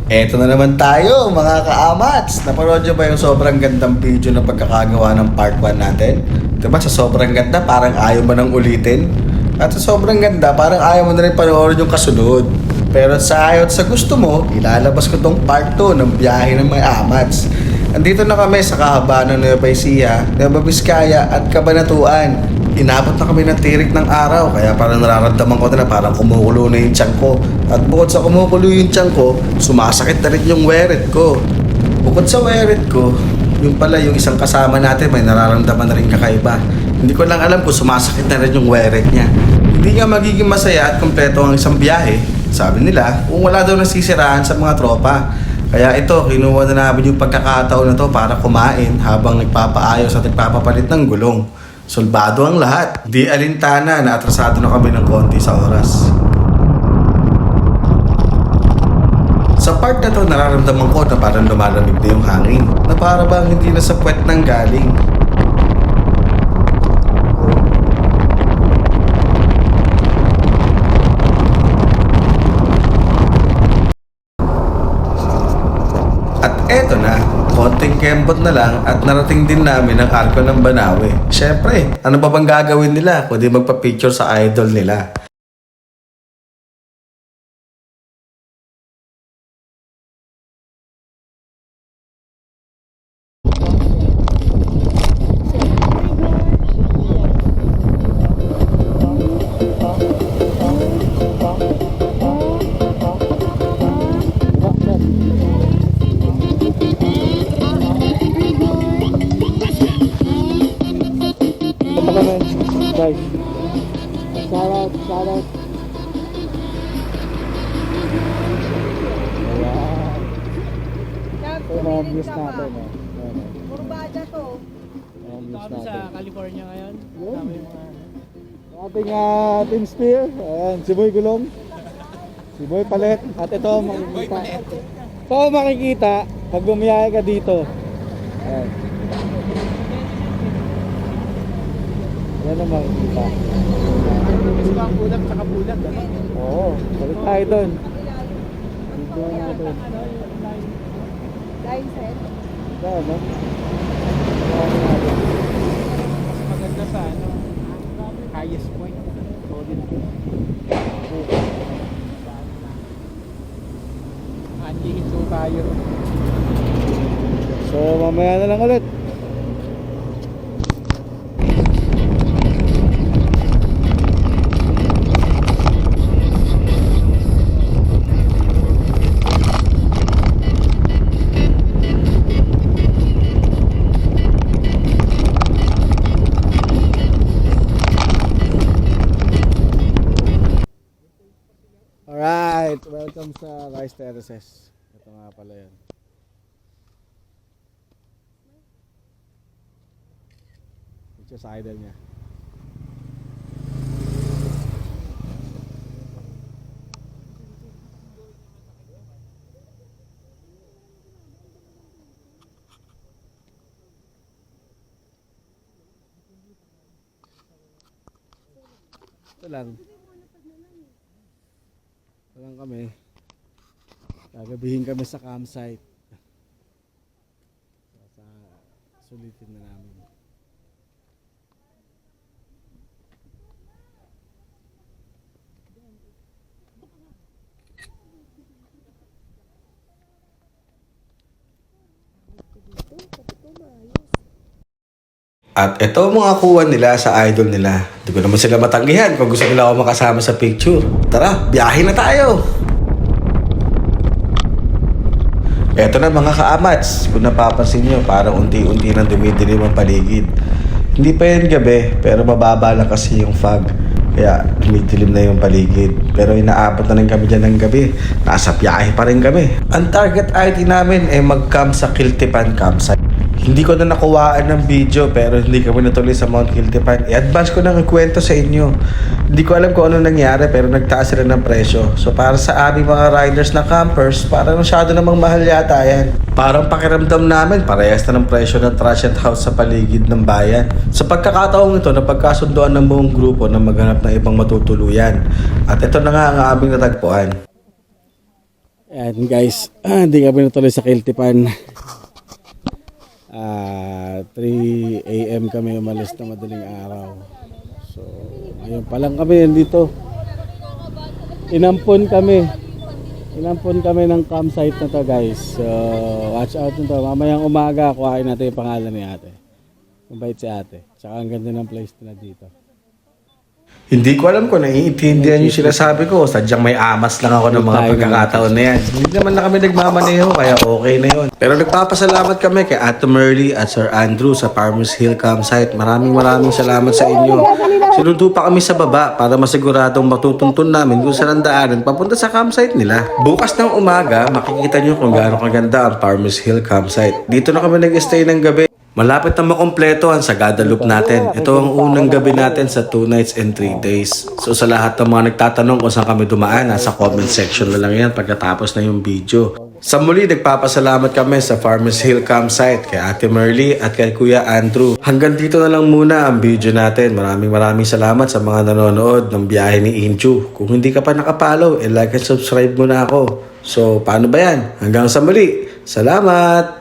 Eto na naman tayo mga kaamats. Napanood nyo ba yung sobrang gandang video na pagkakagawa ng part 1 natin? Diba sa sobrang ganda parang ayaw mo nang ulitin? At sa sobrang ganda parang ayaw mo na rin panoorin yung kasunod. Pero sa ayaw at sa gusto mo, ilalabas ko tong part 2 ng biyahe ng mga amats. Andito na kami sa kahabaan ng Nueva Ecija, Nueva Vizcaya at Cabanatuan. Inabot na kami ng tirik ng araw, kaya parang nararamdaman ko na parang kumukulo na yung tiyan ko. At bukod sa kumukulo yung tiyan ko, sumasakit na rin yung weret ko. Bukod sa weret ko, yung pala yung isang kasama natin may nararamdaman na rin kakaiba. Hindi ko lang alam kung sumasakit na rin yung weret niya. Hindi nga magiging masaya at kompleto ang isang biyahe, sabi nila, kung wala daw nasisiraan sa mga tropa. Kaya ito, kinuha na namin yung pagkakataon na to para kumain habang nagpapaayos at nagpapapalit ng gulong. Solbado ang lahat. Di alintana na atrasado na kami ng konti sa oras. Sa part na to, nararamdaman ko na parang lumalamig na yung hangin. Na para bang hindi na sa puwet nang galing. At eto na, konting kembot na lang at narating din namin ang Arko ng Banawe. Syempre, ano ba bang gagawin nila kundi magpa-picture sa idol nila? Guys, shout out. Ayan. Ito yung mga views natin. Puro baja to. Mga views Kami sa natin. California ngayon. Yun. Kami yung mga... Ating team spear. Ayan, si Boy Gulong. Si Boy Palet. At ito makikita. Ito makikita pag bumiyahe ka dito. Ayan. Yan ang makikita. Gusto ang bulag tsaka bulag. Oo, balik tayo doon. Video natin. Line set. Dahil, no? Mas maganda sa highest point. Golden Point. Anti-hitso tayo. So, mamaya na lang ulit. Alright, welcome sa Rice Terraces. Ito nga pala yan. Ito sa idol niya. Ito lang. Lang kami. Gagabihin kami sa campsite. Sa sulitin na namin. At ito ang mga kuha nila sa idol nila. Hindi ko naman sila matanggihan kung gusto nila ako makasama sa picture. Tara, biyahe na tayo! Eto na mga kaamats. Kung napapansin nyo, parang unti-unti nang dumidilim ang paligid. Hindi pa yan gabi, pero mababa lang kasi yung fog. Kaya dumidilim na yung paligid. Pero inaabot na rin kami dyan ng gabi. Nasa biyahe pa rin kami. Ang target ID namin ay mag-camp sa Kiltipan Campsite. Hindi ko na nakuhaan ng video pero hindi kami natuloy sa Mount Kiltipan. I-advance ko nang ikwento sa inyo. Hindi ko alam kung ano nangyari pero nagtaas sila ng presyo. So para sa aming mga riders na campers, parang masyado namang mahal yata yan. Parang pakiramdam namin, parehas na ng presyo ng trash and house sa paligid ng bayan. Sa pagkakataong ito, napagkasunduan ng buong grupo na maghanap ng ibang matutuluyan. At ito na nga ang aming natagpuan. Ayan guys, hindi kami natuloy sa Kiltipan. 3 AM kami umalis na madaling araw. So, ngayon pa lang kami nandito. Inampon kami ng campsite na to guys. So, watch out nito. Mamayang umaga, kuhain natin yung pangalan ni ate. Mabait si ate. Tsaka ang ganda ng place na dito. Hindi ko alam kung naiintindihan yung sinasabi ko. Sadyang may amas lang ako ng mga pagkakataon na yan. Hindi naman na kami nagmamaneho, kaya okay na yun. Pero nagpapasalamat kami kay Ate Merly at Sir Andrew sa Farmers Hill Campsite. Maraming salamat sa inyo. Sinundo pa kami sa baba para masiguradong matutuntun namin kung saan ang daanan papunta sa campsite nila. Bukas ng umaga, makikita nyo kung gaano kaganda ang Farmers Hill Campsite. Dito na kami nag-stay ng gabi. Malapit na makompleto ang Sagada Loop natin. Ito ang unang gabi natin sa 2 nights and 3 days. So sa lahat ng mga nagtatanong kung saan kami dumaan, nasa comment section na lang yan pagkatapos na yung video. Sa muli, nagpapasalamat kami sa Farmers Hill Campsite, kay Ate Merly at kay Kuya Andrew. Hanggang dito na lang muna ang video natin. Maraming salamat sa mga nanonood ng biyahe ni Inju. Kung hindi ka pa nakapollow, like and subscribe mo na ako. So paano ba yan? Hanggang sa muli. Salamat!